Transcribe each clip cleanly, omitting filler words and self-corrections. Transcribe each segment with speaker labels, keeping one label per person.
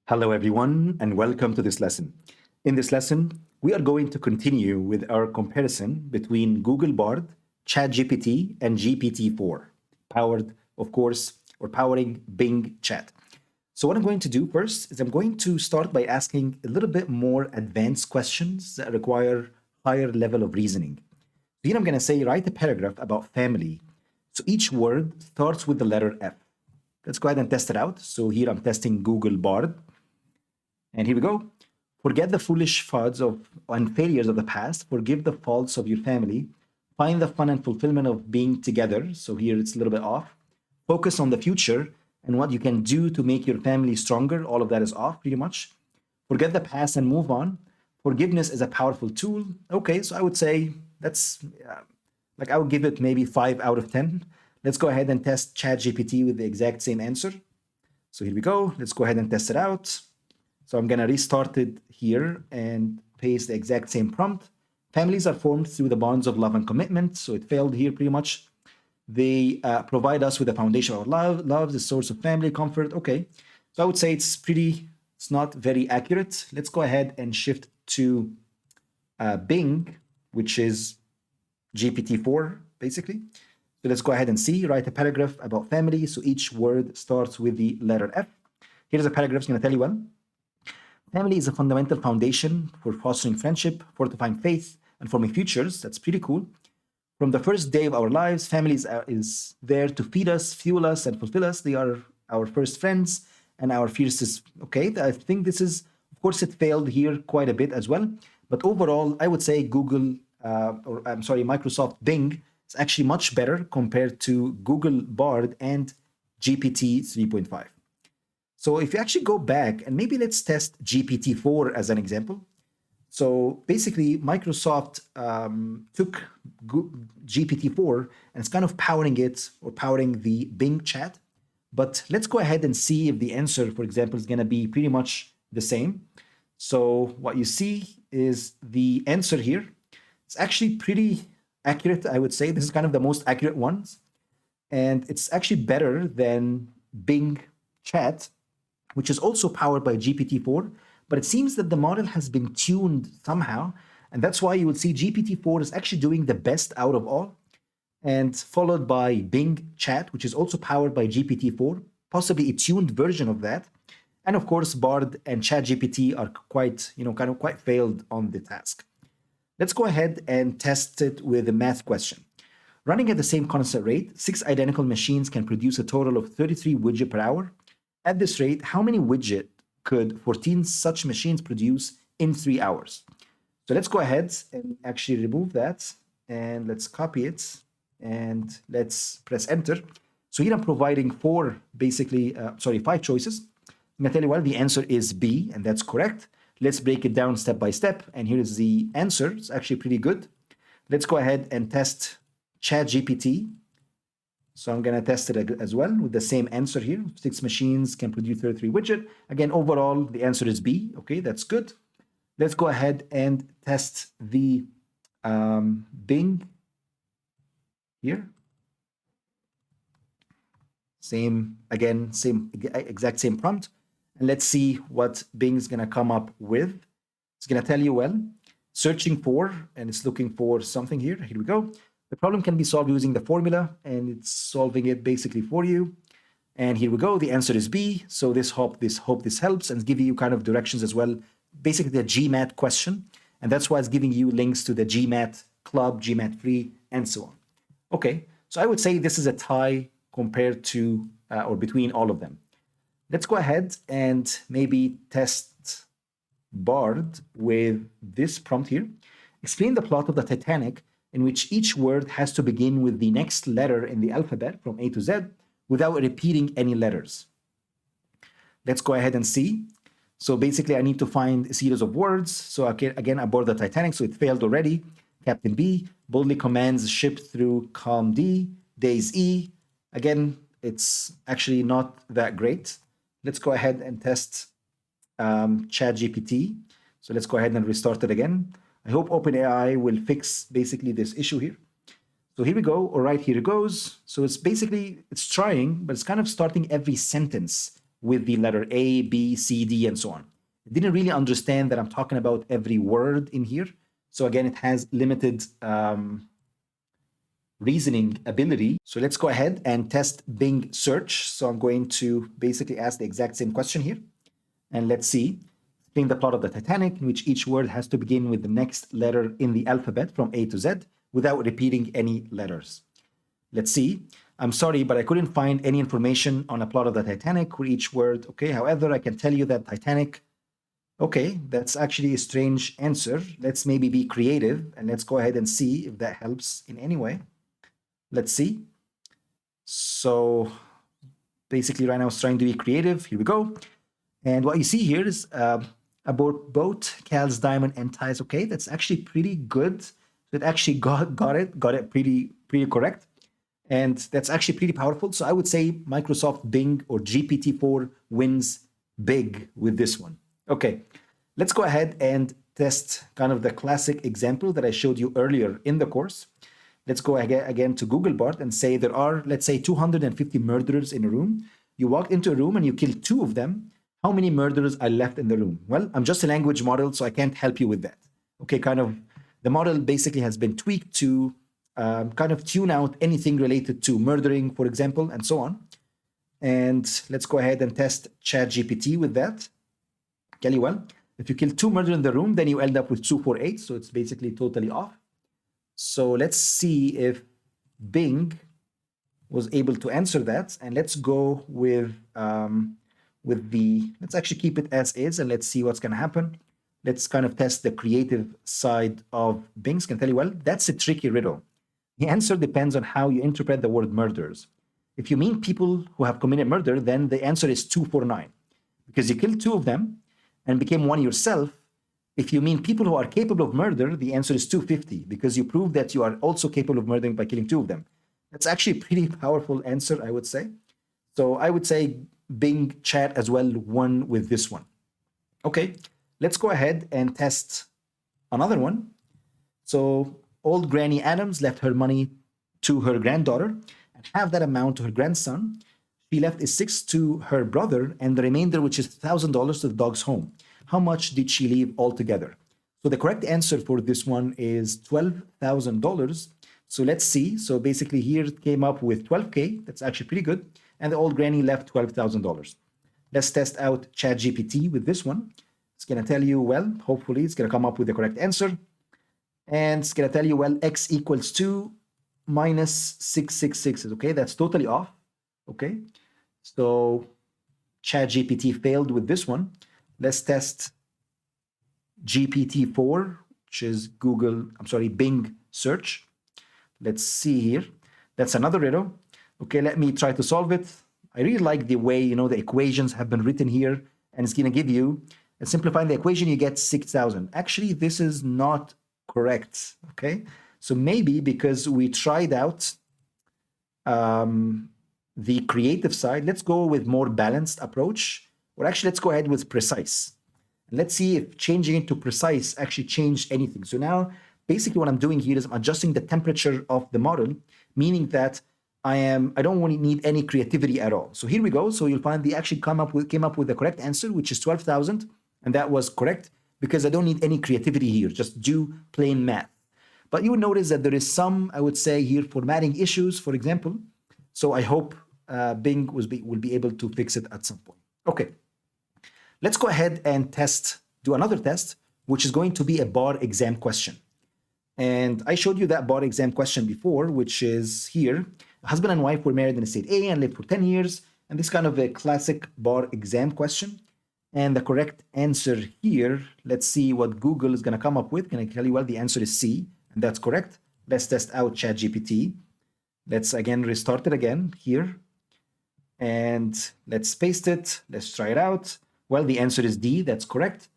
Speaker 1: Hello, everyone, and welcome to this lesson. In this lesson, we are going to continue with our comparison between Google Bard, ChatGPT, and GPT-4, powered, of course, or powering Bing Chat. So what I'm going to do first is I'm going to start by asking a little bit more advanced questions that require higher level of reasoning. So here I'm going to say, write a paragraph about family. So each word starts with the letter F. Let's go ahead and test it out. So here I'm testing Google Bard. And here we go. Forget the foolish fads and failures of the past. Forgive the faults of your family. Find the fun and fulfillment of being together. So here it's a little bit off. Focus on the future and what you can do to make your family stronger. All of that is off pretty much. Forget the past and move on. Forgiveness is a powerful tool. Okay, so I would say that's I would give it maybe 5 out of 10. Let's go ahead and test ChatGPT with the exact same answer. So here we go. Let's go ahead and test it out. So I'm going to restart it here and paste the exact same prompt. Families are formed through the bonds of love and commitment. So it failed here pretty much. They provide us with a foundation of love. Love is the source of family comfort. Okay. So I would say it's not very accurate. Let's go ahead and shift to Bing, which is GPT-4, basically. So let's go ahead and write a paragraph about family. So each word starts with the letter F. Here's a paragraph. It's going to tell you, well, family is a fundamental foundation for fostering friendship, fortifying faith, and forming futures. That's pretty cool. From the first day of our lives, family is there to feed us, fuel us, and fulfill us. They are our first friends and our fiercest. Okay, I think this is, of course, it failed here quite a bit as well. But overall, I would say Microsoft Bing is actually much better compared to Google Bard and GPT 3.5. So if you actually go back and maybe let's test GPT-4 as an example. So basically Microsoft took GPT-4 and it's kind of powering it or powering the Bing chat. But let's go ahead and see if the answer, for example, is going to be pretty much the same. So what you see is the answer here. It's actually pretty accurate, I would say. This is kind of the most accurate ones. And it's actually better than Bing chat, which is also powered by GPT-4, but it seems that the model has been tuned somehow, and that's why you would see GPT-4 is actually doing the best out of all, and followed by Bing Chat, which is also powered by GPT-4, possibly a tuned version of that, and of course Bard and ChatGPT are quite failed on the task. Let's go ahead and test it with a math question. Running at the same constant rate, 6 identical machines can produce a total of 33 widgets per hour. At this rate, how many widgets could 14 such machines produce in 3 hours? So let's go ahead and actually remove that, and let's copy it, and let's press enter. So here I'm providing 5 choices. I'm gonna tell you, well, the answer is B, and that's correct. Let's break it down step by step, and here is the answer. It's actually pretty good. Let's go ahead and test ChatGPT. So I'm going to test it as well with the same answer here. 6 machines can produce 33 widgets. Again, overall, the answer is B. Okay, that's good. Let's go ahead and test the Bing here. Exact same prompt. And let's see what Bing is going to come up with. It's going to tell you, well, searching for, and it's looking for something here. Here we go. The problem can be solved using the formula, and it's solving it basically for you. And here we go. The answer is B. So this hope this helps and give you kind of directions as well. Basically the GMAT question. And that's why it's giving you links to the GMAT Club, GMAT Free, and so on. Okay. So I would say this is a tie compared to or between all of them. Let's go ahead and maybe test Bard with this prompt here. Explain the plot of the Titanic, in which each word has to begin with the next letter in the alphabet from A to Z without repeating any letters. Let's go ahead and see. So basically, I need to find a series of words. So again, aboard the Titanic, so it failed already. Captain B boldly commands ship through calm D, days E. Again, it's actually not that great. Let's go ahead and test ChatGPT. So let's go ahead and restart it again. I hope OpenAI will fix basically this issue here. So here we go. All right, here it goes. So it's trying, but it's kind of starting every sentence with the letter A, B, C, D, and so on. It didn't really understand that I'm talking about every word in here. So again, it has limited reasoning ability. So let's go ahead and test Bing search. So I'm going to basically ask the exact same question here. And let's see. Explain the plot of the Titanic, in which each word has to begin with the next letter in the alphabet from A to Z without repeating any letters. Let's see. I'm sorry, but I couldn't find any information on a plot of the Titanic for each word. Okay, however, I can tell you that Titanic, okay, that's actually a strange answer. Let's maybe be creative and let's go ahead and see if that helps in any way. Let's see. So basically right now I was trying to be creative. Here we go. And what you see here is about boat, Cal's diamond, and ties. Okay, that's actually pretty good. So it actually got it pretty correct. And that's actually pretty powerful. So I would say Microsoft Bing or GPT-4 wins big with this one. Okay, let's go ahead and test kind of the classic example that I showed you earlier in the course. Let's go again to Google Bard and say there are, let's say, 250 murderers in a room. You walked into a room and you killed 2 of them. How many murderers are left in the room? Well, I'm just a language model, so I can't help you with that. Okay, kind of the model basically has been tweaked to kind of tune out anything related to murdering, for example, and so on. And let's go ahead and test ChatGPT with that. Kelly, well, if you kill 2 murderers in the room, then you end up with 248, so it's basically totally off. So let's see if Bing was able to answer that, and let's go with let's actually keep it as is, and let's see what's going to happen. Let's kind of test the creative side of Bing's. Can tell you, well, that's a tricky riddle. The answer depends on how you interpret the word murders. If you mean people who have committed murder, then the answer is 249, because you killed 2 of them and became 1 yourself. If you mean people who are capable of murder, the answer is 250, because you prove that you are also capable of murdering by killing 2 of them. That's actually a pretty powerful answer, I would say. So I would say Bing Chat as well won with this one. Okay, let's go ahead and test another one. So old Granny Adams left her money to her granddaughter and half that amount to her grandson. She left a 6 to her brother and the remainder, which is $1,000, to the dog's home. How much did she leave altogether? So the correct answer for this one is $12,000. So let's see. So basically here it came up with 12K. That's actually pretty good. And the old granny left $12,000. Let's test out ChatGPT with this one. It's going to tell you, well, hopefully it's going to come up with the correct answer. And it's going to tell you, well, X equals 2 minus 666. Okay, that's totally off. Okay, so ChatGPT failed with this one. Let's test GPT-4, which is Bing search. Let's see here. That's another riddle. Okay, let me try to solve it. I really like the way, the equations have been written here, and it's going to give you, simplifying the equation, you get 6,000. Actually, this is not correct, okay? So maybe because we tried out the creative side, let's go with more balanced approach, or actually let's go ahead with precise. And let's see if changing it to precise actually changed anything. So now, basically what I'm doing here is I'm adjusting the temperature of the model, meaning that I don't want to need any creativity at all. So here we go. So you'll find they actually came up with the correct answer, which is 12,000. And that was correct because I don't need any creativity here. Just do plain math. But you will notice that there is some, I would say here, formatting issues, for example. So I hope Bing will be able to fix it at some point. Okay. Let's go ahead and do another test, which is going to be a bar exam question. And I showed you that bar exam question before, which is here. A husband and wife were married in state A and lived for 10 years. And this kind of a classic bar exam question. And the correct answer here, let's see what Google is going to come up with. Can I tell you, well, the answer is C, and that's correct. Let's test out ChatGPT. Let's again restart it again here. And let's paste it. Let's try it out. Well, the answer is D, that's correct.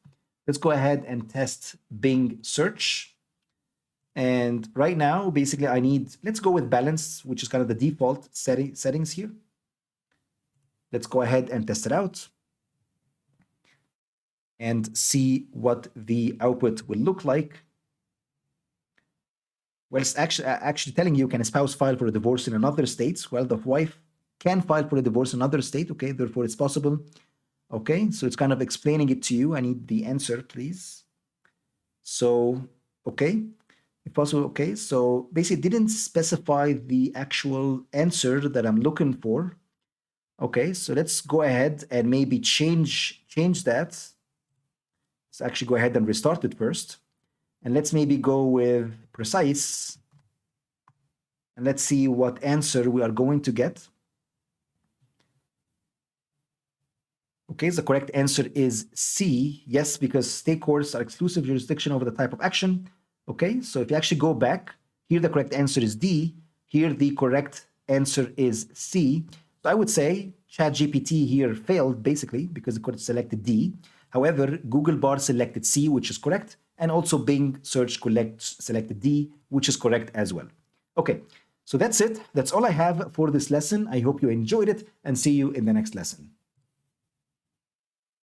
Speaker 1: Let's go ahead and test Bing search. And right now, basically, let's go with balance, which is kind of the default settings here. Let's go ahead and test it out and see what the output will look like. Well, it's actually telling you, can a spouse file for a divorce in another state? Well, the wife can file for a divorce in another state. Okay, therefore it's possible. Okay, so it's kind of explaining it to you. I need the answer, please. So, okay, if possible, okay. So basically it didn't specify the actual answer that I'm looking for. Okay, so let's go ahead and maybe change that. Let's actually go ahead and restart it first. And let's maybe go with precise. And let's see what answer we are going to get. Okay, the correct answer is C. Yes, because state courts are exclusive jurisdiction over the type of action. Okay, so if you actually go back, here the correct answer is D. Here the correct answer is C. So I would say ChatGPT here failed basically because the court selected D. However, Google Bard selected C, which is correct. And also Bing Search selected D, which is correct as well. Okay, so that's it. That's all I have for this lesson. I hope you enjoyed it and see you in the next lesson.